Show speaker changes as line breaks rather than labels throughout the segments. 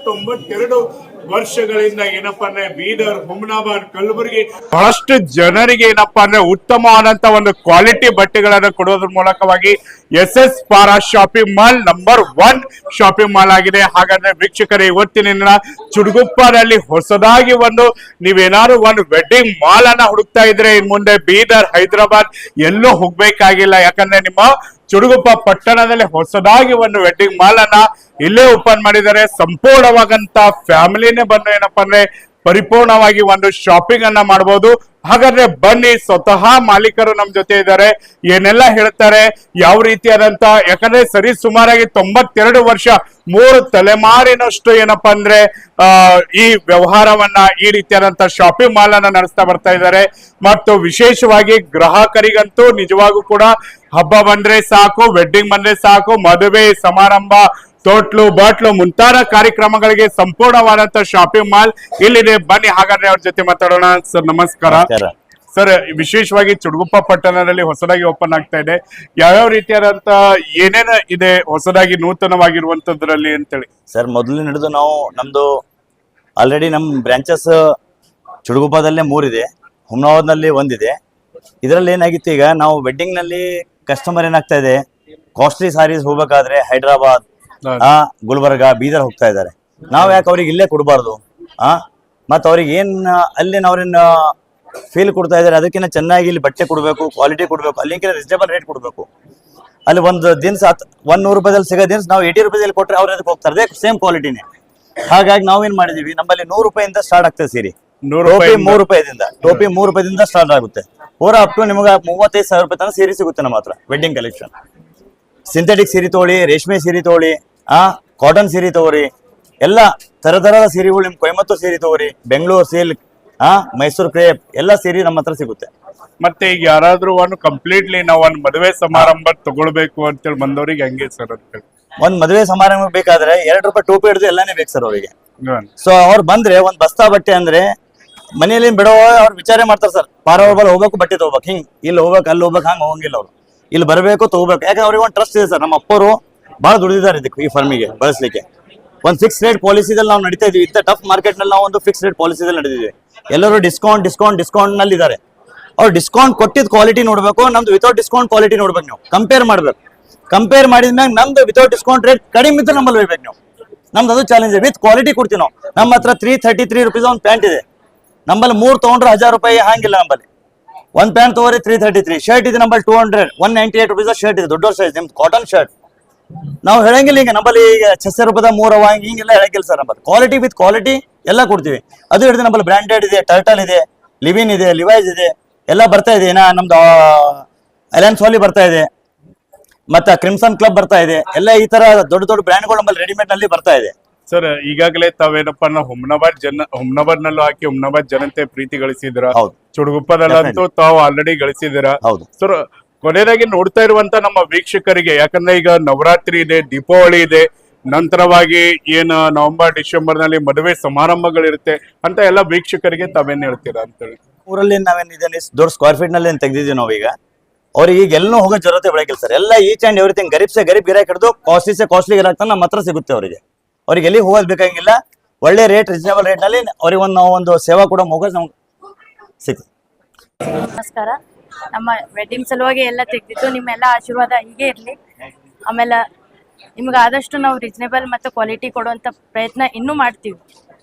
92 ವರ್ಷಗಳಿಂದ ಏನಪ್ಪಾ ಅಂದ್ರೆ ಬೀದರ್, ಹುಮ್ನಾಬಾದ್, ಕಲಬುರಗಿ ಬಹಳಷ್ಟು ಜನರಿಗೆ ಏನಪ್ಪಾ ಅಂದ್ರೆ ಉತ್ತಮವಾದಂತ ಒಂದು ಕ್ವಾಲಿಟಿ ಬಟ್ಟೆಗಳನ್ನು ಕೊಡೋದ್ರ ಮೂಲಕವಾಗಿ SS ಪಾರಾ shopping mall number 1 shopping mall ಆಗಿದೆ. ಹಾಗಾದ್ರೆ ವೀಕ್ಷಕರೇ, ಇವತ್ತಿನ ಚುಡುಗುಪ್ಪದಲ್ಲಿ ಹೊಸದಾಗಿ ನೀವೇನಾದ್ರು ಒಂದು ವೆಡ್ಡಿಂಗ್ ಮಾಲ್ ಅನ್ನ ಹುಡುಕ್ತಾ ಇದ್ರೆ ಇನ್ ಮುಂದೆ ಬೀದರ್, ಹೈದರಾಬಾದ್ ಎಲ್ಲೂ ಹೋಗ್ಬೇಕಾಗಿಲ್ಲ. ಯಾಕಂದ್ರೆ ನಿಮ್ಮ ಚುಡುಗುಪ್ಪ ಪಟ್ಟಣದಲ್ಲಿ ಹೊಸದಾಗಿ ಒಂದು ವೆಡ್ಡಿಂಗ್ ಮಾಲ್ ಅನ್ನ ಇಲ್ಲೇ ಓಪನ್ ಮಾಡಿದ್ದಾರೆ. ಸಂಪೂರ್ಣವಾಗಂತ ಫ್ಯಾಮಿಲಿನೇ ಬಂದು ಏನಪ್ಪಾ ಅಂದ್ರೆ ಪರಿಪೂರ್ಣವಾಗಿ ಒಂದು ಶಾಪಿಂಗ್ ಅನ್ನ ಮಾಡಬಹುದು. ಹಾಗಾದ್ರೆ ಬನ್ನಿ, ಸ್ವತಃ ಮಾಲೀಕರು ನಮ್ ಜೊತೆ ಇದ್ದಾರೆ, ಏನೆಲ್ಲ ಹೇಳ್ತಾರೆ, ಯಾವ ರೀತಿಯಾದಂತ, ಯಾಕಂದ್ರೆ ಸರಿ ಸುಮಾರಾಗಿ 92 ವರ್ಷ 3 ತಲೆಮಾರಿನಷ್ಟು ಏನಪ್ಪಾ ಅಂದ್ರೆ ಈ ವ್ಯವಹಾರವನ್ನ, ಈ ರೀತಿಯಾದಂತ ಶಾಪಿಂಗ್ ಮಾಲ್ ಅನ್ನ ನಡೆಸ್ತಾ ಬರ್ತಾ ಇದ್ದಾರೆ. ಮತ್ತು ವಿಶೇಷವಾಗಿ ಗ್ರಾಹಕರಿಗಂತೂ ನಿಜವಾಗೂ ಕೂಡ ಹಬ್ಬ ಬಂದ್ರೆ ಸಾಕು, ವೆಡ್ಡಿಂಗ್ ಬಂದ್ರೆ ಸಾಕು, ಮದುವೆ ಸಮಾರಂಭ, ತೊಟ್ಲು ಬಾಟ್ಲು ಮುಂತಾದ ಕಾರ್ಯಕ್ರಮಗಳಿಗೆ ಸಂಪೂರ್ಣವಾದಂತ ಶಾಪಿಂಗ್ ಮಾಲ್ ಇಲ್ಲಿದೆ. ಬನ್ನಿ ಹಾಗಾದ್ರೆ ಅವ್ರ ಜೊತೆ ಮಾತಾಡೋಣ. ಸರ್ ನಮಸ್ಕಾರ. ಸರ್, ವಿಶೇಷವಾಗಿ ಚುಡುಗುಪ್ಪ ಪಟ್ಟಣದಲ್ಲಿ ಹೊಸದಾಗಿ ಓಪನ್ ಆಗ್ತಾ ಇದೆ, ಯಾವ್ಯಾವ ರೀತಿಯಾದಂತ ಏನೇನು ಇದೆ ಹೊಸದಾಗಿ ನೂತನವಾಗಿರುವಂತದ್ರಲ್ಲಿ ಅಂತೇಳಿ?
ಸರ್, ಮೊದಲು ನಡೆದು ನಮ್ದು ಆಲ್ರೆಡಿ ನಮ್ ಬ್ರಾಂಚಸ್ ಚುಡುಗುಪ್ಪದಲ್ಲೇ 3 ಇದೆ, ಹುಮ್ನಾಬಾದ್ನಲ್ಲಿ 1 ಇದೆ. ಇದರಲ್ಲಿ ಏನಾಗಿತ್ತು, ಈಗ ನಾವು ವೆಡ್ಡಿಂಗ್ ನಲ್ಲಿ ಕಸ್ಟಮರ್ ಏನಾಗ್ತಾ ಇದೆ, ಕಾಸ್ಟ್ಲಿ ಸಾರೀಸ್ ಹೋಗ್ಬೇಕಾದ್ರೆ ಹೈದರಾಬಾದ್, ಗುಲ್ಬರ್ಗ, ಬೀದರ್ ಹೋಗ್ತಾ ಇದ್ದಾರೆ. ನಾವ್ ಯಾಕೆ ಅವ್ರಿಗೆ ಇಲ್ಲೇ ಕೊಡಬಾರ್ದು? ಮತ್ ಅವ್ರಿಗೆ ಅವ್ರೇನ್ ಫೀಲ್ ಕೊಡ್ತಾ ಇದಾರೆ, ಅದಕ್ಕಿಂತ ಚೆನ್ನಾಗಿ ಇಲ್ಲಿ ಬಟ್ಟೆ ಕೊಡ್ಬೇಕು, ಕ್ವಾಲಿಟಿ ಕೊಡ್ಬೇಕು, ಅಲ್ಲಿಂದ ರೀಸನೇಬಲ್ ರೇಟ್ ಕೊಡ್ಬೇಕು. ಅಲ್ಲಿ ಒಂದು ದಿನಸ 100 ರೂಪಾಯಿದಲ್ಲಿ ಸಿಗೋ ದಿನಸ ನಾವು 80 ರೂಪಾಯಿದಲ್ಲಿ ಕೊಟ್ಟರೆ ಅವ್ರು ಅದಕ್ಕೆ ಹೋಗ್ತಾರೆ, ಅದೇ ಸೇಮ್ ಕ್ವಾಲಿಟಿನೇ. ಹಾಗಾಗಿ ನಾವೇನ್ ಮಾಡಿದೀವಿ, ನಮ್ಮಲ್ಲಿ 100 ರೂಪಾಯಿಂದ ಸ್ಟಾರ್ಟ್ ಆಗ್ತದೆ ಸೀರೆ. ಟೋಪಿ 3 ರೂಪಾಯಿದಿಂದ, ಟೋಪಿ 3 ರೂಪಾಯಿದಿಂದ ಸ್ಟಾರ್ಟ್ ಆಗುತ್ತೆ. ಪೂರಾ ಅಪ್ ಟು ನಿಮ್ಗೆ 35,000 ರೂಪಾಯಿ ತನಕ ಸೀರೆ ಸಿಗುತ್ತೆ ನಮ್ಮ ಹತ್ರ. ವೆಡ್ಡಿಂಗ್ ಕಲೆಕ್ಷನ್, ಸಿಂಥೆಟಿಕ್ ಸೀರೆ ತಗೊಳ್ಳಿ, ರೇಷ್ಮೆ ಸೀರೆ ತಗೊಳ್ಳಿ, ಕಾಟನ್ ಸೀರೆ ತಗೋರಿ, ಎಲ್ಲ ತರತರದ ಸೀರೆಗಳು. ನಿಮ್ ಕೊಯಮತ್ತೂರ್ ಸೀರೆ ತಗೋರಿ, ಬೆಂಗಳೂರು ಸಿಲ್ಕ್, ಮೈಸೂರು ಕ್ರೇಪ್, ಎಲ್ಲ ಸೀರೆ ನಮ್ಮ ಹತ್ರ ಸಿಗುತ್ತೆ.
ಮತ್ತೆ ಈಗ ಯಾರಾದ್ರೂ ಕಂಪ್ಲೀಟ್ಲಿ ನಾವು ಒಂದು ಮದುವೆ ಸಮಾರಂಭ ತಗೊಳ್ಬೇಕು ಅಂತೇಳಿ ಬಂದವರಿಗೆ ಹೆಂಗೆ ಸರ್ ಅಂತೇಳಿ?
ಒಂದ್ ಮದುವೆ ಸಮಾರಂಭ ಬೇಕಾದ್ರೆ 2 ರೂಪಾಯಿ ಟೋಪಿ ಹಿಡಿದು ಎಲ್ಲಾನೇ ಬೇಕು ಸರ್ ಅವರಿಗೆ. ಸೊ ಅವ್ರು ಬಂದ್ರೆ ಒಂದ್ ಬಸ್ತಾ ಬಟ್ಟೆ ಅಂದ್ರೆ ಮನೆಯಲ್ಲಿ ಬಿಡೋ ಅವ್ರು ವಿಚಾರ ಮಾಡ್ತಾರೆ ಸರ್, ಪಾರವರ್ಬಲ್ ಹೋಗ್ಬೇಕು, ಬಟ್ಟೆ ತಗೋಬೇಕು, ಹಿಂಗ್ ಇಲ್ಲಿ ಹೋಗ್ಬೇಕು, ಅಲ್ಲಿ ಹೋಗ್ಬೇಕು, ಹಂಗ ಹೋಗಂಗಿಲ್ಲ. ಅವ್ರು ಇಲ್ಲಿ ಬರಬೇಕು, ತಗೋಬೇಕು. ಯಾಕಂದ್ರೆ ಅವ್ರಿಗೆ ಒಂದು ಟ್ರಸ್ಟ್ ಇದೆ ಸರ್. ನಮ್ಮ ಅಪ್ಪರು ಬಹಳ ದುಡಿದಿದ್ದಾರೆ ಇದಕ್ಕೆ, ಈ ಫರ್ಮಿಗೆ ಬಳಸಲಿಕ್ಕೆ. ಒಂದು ಫಿಕ್ಸ್ ರೇಟ್ ಪಾಲಿಸಿದಲ್ಲಿ ನಾವು ನಡೀತಾ ಇದೀವಿ. ಇಂಥ ಟಫ್ ಮಾರ್ಕೆಟ್ ನಲ್ಲಿ ನಾವು ಒಂದು ಫಿಕ್ಸ್ ರೇಟ್ ಪಾಲಿಸಿದಲ್ಲಿ ನಡೆದಿದ್ದೀವಿ. ಎಲ್ಲರೂ ಡಿಸ್ಕೌಂಟ್ ನಲ್ಲಿ ಇದ್ದಾರೆ. ಅವ್ರು ಡಿಸ್ಕೌಂಟ್ ಕೊಟ್ಟಿದ್ ಕ್ವಾಲಿಟಿ ನೋಡ್ಬೇಕು, ನಮ್ದು ವಿತೌಟ್ ಡಿಸ್ಕೌಂಟ್ ಕ್ವಾಲಿಟಿ ನೋಡ್ಬೇಕು. ನೀವು ಕಂಪೇರ್ ಮಾಡ್ಬೇಕು. ಕಂಪೇರ್ ಮಾಡಿದ್ಮ್ಯಾಗ ನಮ್ದು ವಿತೌಟ್ ಡಿಸ್ಕೌಂಟ್ ರೇಟ್ ಕಡಿಮೆ ಇದ್ರೆ ನಮ್ಮಲ್ಲಿ ಹೋಗ್ಬೇಕು ನೀವು. ನಮ್ದು ಅದು ಚಾಲೆಂಜ್. ವಿತ್ ಕ್ವಾಲಿಟಿ ಕೊಡ್ತೀವಿ ನಾವು. ನಮ್ಮ ಹತ್ರ 333 ರೂಪೀಸ್ ಒಂದು ಪ್ಯಾಂಟ್ ಇದೆ. ನಮ್ಮಲ್ಲಿ 3 ತಗೊಂಡ್ರೆ 1000 ರೂಪಾಯಿ ಹಾಂಗಿಲ್ಲ. ನಮ್ಮಲ್ಲಿ ಒಂದು ಪ್ಯಾಂಟ್ ತಗೋರಿ 333. ಶರ್ಟ್ ಇದೆ ನಮ್ಮಲ್ಲಿ 200, 198 ರೂಪೀಸ್ ಶರ್ಟ್ ಇದೆ, ದೊಡ್ಡ ಸೈಜ್. ನಿಮ್ದು ಕಾಟನ್ ಶರ್ಟ್ ನಾವು ಹೇಳಂಗಿಲ್ಲ. ಈಗ ನಮ್ಮಲ್ಲಿ ಈಗ 600 ರೂಪಾಯಿ 3 ಅವ ಹಿಂಗೆಲ್ಲ ಹೇಳಂಗಿಲ್ಲ ಸರ್. ನಮ್ಮಲ್ಲಿ ಕ್ವಾಲಿಟಿ ವಿತ್ ಕ್ವಾಲಿಟಿ ಎಲ್ಲ ಕೊಡ್ತೀವಿ. ಅದು ಹಿಡಿದು ನಮ್ಮಲ್ಲಿ ಬ್ರಾಂಡೆಡ್ ಇದೆ, ಟರ್ಟಲ್ ಇದೆ, ಲಿವಿನ್ ಇದೆ, ಲಿವೈಸ್ ಇದೆ, ಎಲ್ಲ ಬರ್ತಾ ಇದೆ. ನಮ್ದು ಅಲಯನ್ಸ್ ವಾಲಿ ಬರ್ತಾ ಇದೆ, ಮತ್ತೆ ಕ್ರಿಮ್ಸನ್ ಕ್ಲಬ್ ಬರ್ತಾ ಇದೆ. ಎಲ್ಲ ಈ ತರ ದೊಡ್ಡ ದೊಡ್ಡ ಬ್ರ್ಯಾಂಡ್ಗಳು ನಮ್ಮಲ್ಲಿ ರೆಡಿಮೇಡ್ ನಲ್ಲಿ ಬರ್ತಾ ಇದೆ.
ಸರ್, ಈಗಾಗಲೇ ತಾವೇನಪ್ಪ ಹುಮ್ನಾಬಾದ್ ನಲ್ಲೂ ಹಾಕಿ ಹುಮ್ನಾಬಾದ್ ಜನತೆ ಪ್ರೀತಿ ಗಳಿಸಿದ್ರ, ಚುಡುಗುಪ್ಪದಲ್ಲಂತೂ ತಾವು ಆಲ್ರೆಡಿ ಗಳಿಸಿದಿರ. ಸರ್, ಕೊನೆಯದಾಗಿ ನೋಡ್ತಾ ಇರುವಂತ ನಮ್ಮ ವೀಕ್ಷಕರಿಗೆ, ಯಾಕಂದ್ರೆ ಈಗ ನವರಾತ್ರಿ ಇದೆ, ದೀಪಾವಳಿ ಇದೆ, ನಂತರವಾಗಿ ಏನು ನವೆಂಬರ್ ಡಿಸೆಂಬರ್ ನಲ್ಲಿ ಮದುವೆ ಸಮಾರಂಭಗಳಿರುತ್ತೆ ಅಂತ ಎಲ್ಲ ವೀಕ್ಷಕರಿಗೆ ತಾವೇನ್ ಹೇಳ್ತೀರಾ ಅಂತೇಳಿ?
ಊರಲ್ಲಿ ನಾವೇನಿದೆ ದೊಡ್ಡ ಸ್ಕ್ವೇರ್ ಫೀಟ್ ನಲ್ಲಿ ತೆಗೆದಿದ್ದೀವಿ ನಾವೀಗ. ಅವ್ರಿಗೆ ಈಗ ಎಲ್ಲೂ ಹೋಗೋ ಜೊತೆ ಬೆಳಕಿಲ್ಲ ಸರ್. ಎಲ್ಲ ಈಚ್ ಅಂಡ್ ಎವ್ರಿಥಿಂಗ್ ಗರೀಬ್ ಗಿರಾಕ್ ಹಿಡಿದು ಕಾಸ್ಟ್ಲಿ ಗಿರಾಕ್ ನಮ್ಮ ಹತ್ರ ಸಿಗುತ್ತೆ. ಅವ್ರಿಗೆ ಎಲ್ಲಿ ಹೋಗೋದು ಬೇಕಾಗಿಲ್ಲ. ಒಳ್ಳೆ ರೇಟ್, ರೀಸನೇಬಲ್ ರೇಟ್ ನಲ್ಲಿ ಅವ್ರಿಗೆ ನಾವು ಒಂದು ಸೇವಾ ಕೂಡ ಸಿಗುತ್ತೆ.
ನಮಸ್ಕಾರ. ನಮ್ಮ ವೆಡ್ಡಿಂಗ್ ಸಲುವಾಗಿ ಎಲ್ಲ ತೆಗೆದಿದ್ದು, ನಿಮ್ಮೆಲ್ಲ ಆಶೀರ್ವಾದ ಹೀಗೆ ಇರಲಿ. ಆಮೇಲೆ ನಿಮ್ಗೆ ಆದಷ್ಟು ನಾವು ರೀಸನೇಬಲ್ ಮತ್ತು ಕ್ವಾಲಿಟಿ ಕೊಡುವಂಥ ಪ್ರಯತ್ನ ಇನ್ನೂ ಮಾಡ್ತೀವಿ.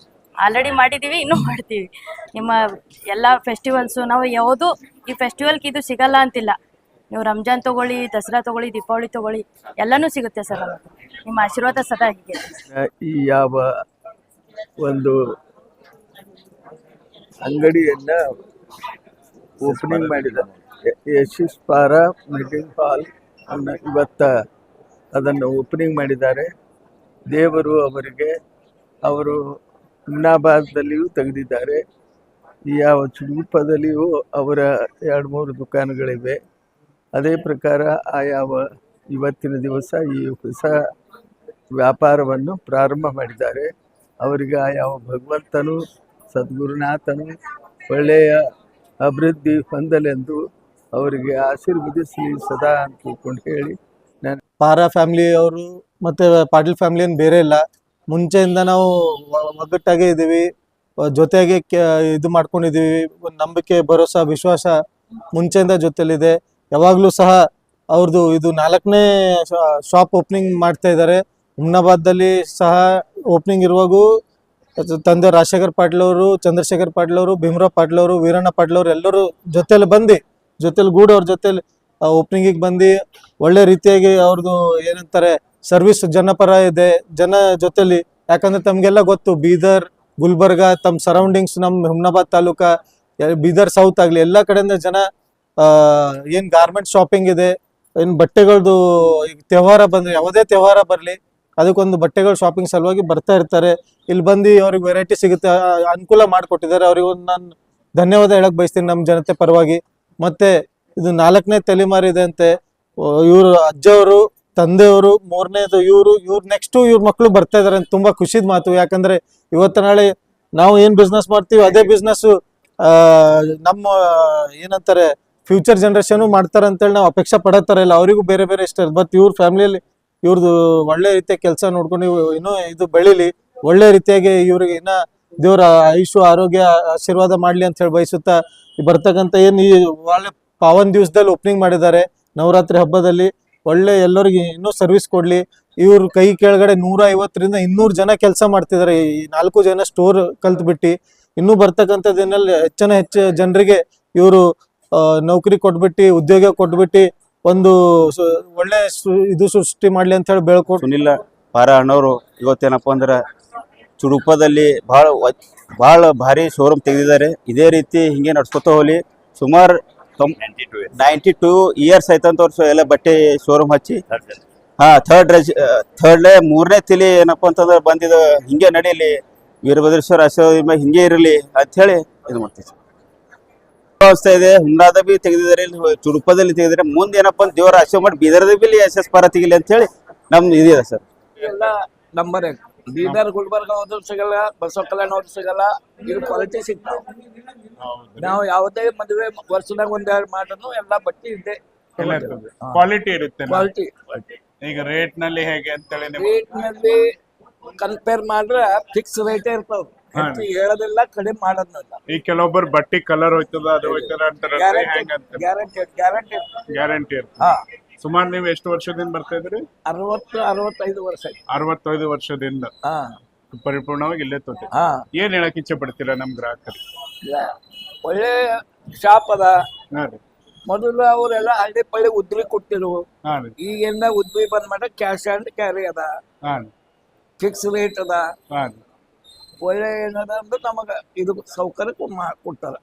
ಆಲ್ರೆಡಿ ಮಾಡಿದ್ದೀವಿ, ಇನ್ನೂ ಮಾಡ್ತೀವಿ. ನಿಮ್ಮ ಎಲ್ಲ ಫೆಸ್ಟಿವಲ್ಸು ನಾವು ಯಾವುದು ಈ ಫೆಸ್ಟಿವಲ್ಗೆ ಇದು ಸಿಗಲ್ಲ ಅಂತಿಲ್ಲ. ನೀವು ರಂಜಾನ್ ತೊಗೊಳ್ಳಿ, ದಸರಾ ತೊಗೊಳ್ಳಿ, ದೀಪಾವಳಿ ತೊಗೊಳ್ಳಿ, ಎಲ್ಲನೂ ಸಿಗುತ್ತೆ ಸರ್. ನಿಮ್ಮ ಆಶೀರ್ವಾದ ಸದಾ ಹೀಗೆ.
ಈ ಯಾವ ಒಂದು ಅಂಗಡಿಯನ್ನ ಓಪನಿಂಗ್ ಮಾಡಿದ್ದಾರೆ, SS ಪಾರಾ ವೆಡ್ಡಿಂಗ್ ಹಾಲ್ ಅನ್ನು ಇವತ್ತ ಅದನ್ನು ಓಪನಿಂಗ್ ಮಾಡಿದ್ದಾರೆ. ದೇವರು ಅವರಿಗೆ, ಅವರು ಹುಮ್ನಾಬಾದಲ್ಲಿಯೂ ತೆಗೆದಿದ್ದಾರೆ, ಯಾವ ಚುಡುಗುಪ್ಪದಲ್ಲಿಯೂ ಅವರ 2-3 ದುಕಾನುಗಳಿವೆ. ಅದೇ ಪ್ರಕಾರ ಇವತ್ತಿನ ದಿವಸ ಈ ಹೊಸ ವ್ಯಾಪಾರವನ್ನು ಪ್ರಾರಂಭ ಮಾಡಿದ್ದಾರೆ. ಅವರಿಗೆ ಯಾವ ಭಗವಂತನು, ಸದ್ಗುರುನಾಥನು ಒಳ್ಳೆಯ ಅಭಿವೃದ್ಧಿ ಹೊಂದಲೆಂದು ಅವರಿಗೆ ಆಶೀರ್ವದಿಸಲಿ ಸದಾ ಅಂತ ತಿಳ್ಕೊಂಡು ಹೇಳಿ ನಾನು
ಪಾರಾ ಫ್ಯಾಮಿಲಿ ಅವರು ಮತ್ತು ಪಾಟೀಲ್ ಫ್ಯಾಮಿಲಿ ಏನು ಬೇರೆ ಇಲ್ಲ. ಮುಂಚೆಯಿಂದ ನಾವು ಒಗ್ಗಟ್ಟಾಗೆ ಇದ್ದೀವಿ, ಜೊತೆಗೆ ಇದು ಮಾಡ್ಕೊಂಡಿದ್ದೀವಿ. ಒಂದ್ ನಂಬಿಕೆ, ಭರೋಸಾ, ವಿಶ್ವಾಸ ಮುಂಚೆಯಿಂದ ಜೊತೆಲಿದೆ. ಯಾವಾಗಲೂ ಸಹ ಅವ್ರದ್ದು ಇದು 4ನೇ ಶಾಪ್ ಓಪನಿಂಗ್ ಮಾಡ್ತಾ ಇದ್ದಾರೆ. ಹುಮ್ನಾಬಾದಲ್ಲಿ ಸಹ ಓಪನಿಂಗ್ ಇರುವಾಗೂ ತಂದೆ ರಾಜಶೇಖರ್ ಪಾಟೀಲ್ ಅವರು, ಚಂದ್ರಶೇಖರ್ ಪಾಟೀಲ್ ಅವರು, ಭೀಮರಾವ್ ಪಾಟೀಲ್ ಅವರು, ವೀರಣ್ಣ ಪಾಟೀಲ್ ಅವರು ಎಲ್ಲರೂ ಜೊತೆಲಿ ಗೂಡು ಅವ್ರ ಜೊತೆಲಿ ಓಪನಿಂಗಿಗೆ ಬಂದು ಒಳ್ಳೆ ರೀತಿಯಾಗಿ ಅವ್ರದ್ದು ಏನಂತಾರೆ ಸರ್ವಿಸ್ ಜನಪರ ಇದೆ ಜನ ಜೊತೆಲಿ. ಯಾಕಂದ್ರೆ ತಮ್ಗೆಲ್ಲ ಗೊತ್ತು, ಬೀದರ್, ಗುಲ್ಬರ್ಗ, ತಮ್ಮ ಸರೌಂಡಿಂಗ್ಸ್, ನಮ್ಮ ಹುಮ್ನಾಬಾದ್ ತಾಲೂಕ, ಬೀದರ್ ಸೌತ್ ಆಗ್ಲಿ ಎಲ್ಲ ಕಡೆಯಿಂದ ಜನ ಏನ್ ಗಾರ್ಮೆಂಟ್ ಶಾಪಿಂಗ್ ಇದೆ, ಏನ್ ಬಟ್ಟೆಗಳದ್ದು ಈಗ ತ್ಯವಹಾರ ಬಂದ್ರೆ, ಯಾವುದೇ ತ್ಯವಹಾರ ಬರ್ಲಿ ಅದಕ್ಕೊಂದು ಬಟ್ಟೆಗಳ ಶಾಪಿಂಗ್ ಸಲುವಾಗಿ ಬರ್ತಾ ಇರ್ತಾರೆ. ಇಲ್ಲಿ ಬಂದು ಅವ್ರಿಗೆ ವೆರೈಟಿ ಸಿಗುತ್ತೆ, ಅನುಕೂಲ ಮಾಡಿಕೊಟ್ಟಿದ್ದಾರೆ. ಅವ್ರಿಗೆ ಒಂದು ನಾನು ಧನ್ಯವಾದ ಹೇಳಕ್ ಬಯಸ್ತೀನಿ ನಮ್ಮ ಜನತೆ ಪರವಾಗಿ. ಮತ್ತೆ ಇದು 4ನೇ ತಲೆಮಾರು ಇದೆ ಅಂತೆ. ಇವ್ರ ಅಜ್ಜವರು, ತಂದೆಯವರು, 3ನೇದು ಇವ್ರು ನೆಕ್ಸ್ಟ್ ಇವ್ರ ಮಕ್ಕಳು ಬರ್ತಾ ಇದಾರೆ ಅಂತ ತುಂಬಾ ಖುಷಿದ ಮಾತು. ಯಾಕಂದ್ರೆ ಇವತ್ತು ನಾಳೆ ನಾವು ಏನ್ ಬಿಸ್ನೆಸ್ ಮಾಡ್ತೀವಿ ಅದೇ ಬಿಸ್ನೆಸ್ ನಮ್ಮ ಏನಂತಾರೆ ಫ್ಯೂಚರ್ ಜನರೇಷನ್ ಮಾಡ್ತಾರೆ ಅಂತೇಳಿ ನಾವು ಅಪೇಕ್ಷೆ ಪಡತ್ತಾರೆ ಇಲ್ಲ. ಅವರಿಗೂ ಬೇರೆ ಬೇರೆ ಇಷ್ಟ. ಬಟ್ ಇವ್ರ ಫ್ಯಾಮಿಲಿಯಲ್ಲಿ ಇವ್ರದ್ದು ಒಳ್ಳೆ ರೀತಿಯ ಕೆಲಸ ನೋಡ್ಕೊಂಡು ಇನ್ನೂ ಇದು ಬೆಳಿಲಿ, ಒಳ್ಳೆ ರೀತಿಯಾಗಿ ಇವ್ರಿಗೆ ಇನ್ನ ದೇವ್ರ ಆಯುಷು ಆರೋಗ್ಯ ಆಶೀರ್ವಾದ ಮಾಡ್ಲಿ ಅಂತ ಹೇಳಿ ಬಯಸುತ್ತಾ, ಬರ್ತಕ್ಕಂಥ ಏನ್ ಈ ಒಳ್ಳೆ ಪಾವನ್ ದಿವಸದಲ್ಲಿ ಓಪನಿಂಗ್ ಮಾಡಿದ್ದಾರೆ ನವರಾತ್ರಿ ಹಬ್ಬದಲ್ಲಿ, ಒಳ್ಳೆ ಎಲ್ಲರಿಗೆ ಇನ್ನೂ ಸರ್ವಿಸ್ ಕೊಡ್ಲಿ. ಇವ್ರ ಕೈ ಕೆಳಗಡೆ 150ರಿಂದ 200 ಜನ ಕೆಲಸ ಮಾಡ್ತಿದ್ದಾರೆ. ಈ 4 ಜನ ಸ್ಟೋರ್ ಕಲ್ತ್ಬಿಟ್ಟು ಇನ್ನೂ ಬರ್ತಕ್ಕಂಥ ದಿನಲ್ಲಿ ಹೆಚ್ಚು ಜನರಿಗೆ ಇವರು ನೌಕರಿ ಕೊಟ್ಬಿಟ್ಟು, ಉದ್ಯೋಗ ಕೊಟ್ಬಿಟ್ಟು ಒಂದು ಒಳ್ಳೆ ಇದು ಸೃಷ್ಟಿ ಮಾಡ್ಲಿ ಅಂತ ಹೇಳಿ ಬೆಳ್ಕೊಟ್ಟು.
ಸುನಿಲ್ ಪಾರ ಅಣ್ಣವರು ಇವತ್ತೇನಪ್ಪ ಅಂದ್ರೆ ಚುಡುಪದಲ್ಲಿ ಭಾಳ ಭಾರಿ ಶೋರೂಮ್ ತೆಗೆದಿದ್ದಾರೆ. ಇದೇ ರೀತಿ ಹಿಂಗೆ ನಡ್ಸ್ಕೊತ ಹೋಗ್ಲಿ. ಸುಮಾರು 92 ಇಯರ್ಸ್ ಆಯ್ತಂತ ಅವ್ರು ಎಲ್ಲ ಬಟ್ಟೆ ಶೋರೂಮ್ ಹಚ್ಚಿ. ಥರ್ಡ್ 3ನೇ ತಿಲಿ ಏನಪ್ಪ ಅಂತಂದ್ರೆ ಬಂದಿದ್ದು ಹಿಂಗೆ ನಡೀಲಿ, ವೀರಭದ್ರೇಶ್ವರ ಆಶೀರ್ವಾದ ಹಿಂಗೆ ಇರಲಿ ಅಂತ ಹೇಳಿ ಇದು ಮಾಡ್ತೀವಿ. ವ್ಯವಸ್ಥೆ ಇದೆ. ಹುಮ್ನಾದ ಬಿ ತೆಗೆದಿದ್ದಾರೆ, ಚುಡುಪದಲ್ಲಿ ತೆಗೆದಿದ್ದಾರೆ. ಮುಂದೆ ಏನಪ್ಪ ಅಂತ ದೇವರ ಆಶೀರ್ವಾದ ಮಾಡಿ ಬೀದರ್ದ ಬಿ SS ಪಾರ ತೆಗಿಲಿ ಅಂತ ಹೇಳಿ ನಮ್ದು ಇದೆ ಸರ್.
ಎಲ್ಲ ನಂಬರ್ ಬೀದರ್, ಗುಲ್ಬರ್ಗ ಹೋದ್ರು ಸಿಗಲ್ಲ, ಬಸವ ಕಲ್ಯಾಣ ಹೋದ್ರು ಸಿಗಲ್ಲ. ಇದು ಕ್ವಾಲಿಟಿ ಸಿಗ್ತಾವ. ನಾವು ಯಾವುದೇ ಮದುವೆ ವರ್ಷದಾಗ 1-2 ಮಾಡೋದು ಎಲ್ಲ ಬಟ್ಟೆ ಇದೆ,
ಕ್ವಾಲಿಟಿ ಇರುತ್ತೆ.
ಕ್ವಾಲಿಟಿ.
ಈಗ ರೇಟ್ ನಲ್ಲಿ ಹೇಗೆ ಅಂತೇಳಿ
ರೇಟ್ ನಲ್ಲಿ ಕಂಪೇರ್ ಮಾಡ್ರೆ ಫಿಕ್ಸ್ ರೇಟ್ ಇರ್ತಾವ. ಹೇಳೋದಿಲ್ಲ, ಕಡಿಮೆ ಮಾಡೋದಿಲ್ಲ.
ಈ ಕೆಲವೊಬ್ಬರು ಬಟ್ಟೆ ಕಲರ್ ಹೋಯ್ತದ ಅದು ಹೋಯ್ತದ ಅಂತಾರೆ, ಗ್ಯಾರಂಟಿ
ಹಾ.
ಸುಮಾರು ನೀವು ಎಷ್ಟು ವರ್ಷದಿಂದ ಬರ್ತಾ ಇದ್ರಿ?
65 ವರ್ಷ ಆಯ್ತು.
65 ವರ್ಷದಿಂದ ಪರಿಪೂರ್ಣವಾಗಿ ಇಲ್ಲೇ ತೋತಿ. ಏನ್ ಹೇಳಕ್ ಇಚ್ಛೆ ಪಡ್ತೀರಾ ನಮ್ ಗ್ರಾಹಕರಿಗೆ?
ಒಳ್ಳೆ ಶಾಪ್ ಅದ. ಮೊದಲು ಅವರೆಲ್ಲ ಹಳ್ಳಿ ಪಳ್ಳಿ ಉದ್ರಿ ಕೊಟ್ಟಿರು. ಈಗೆಲ್ಲ ಉದ್ರಿ ಬಂದ್ ಮಾಡ ಕ್ಯಾಶ್ ಅಂಡ್ ಕ್ಯಾರಿ ಅದ, ಫಿಕ್ಸ್ ರೇಟ್ ಅದ. ಒಳ್ಳೆ ಏನದ ಅಂದ್ರೆ ನಮಗ ಇದು ಸೌಕರ್ಯ ಕೊಟ್ಟಾರ.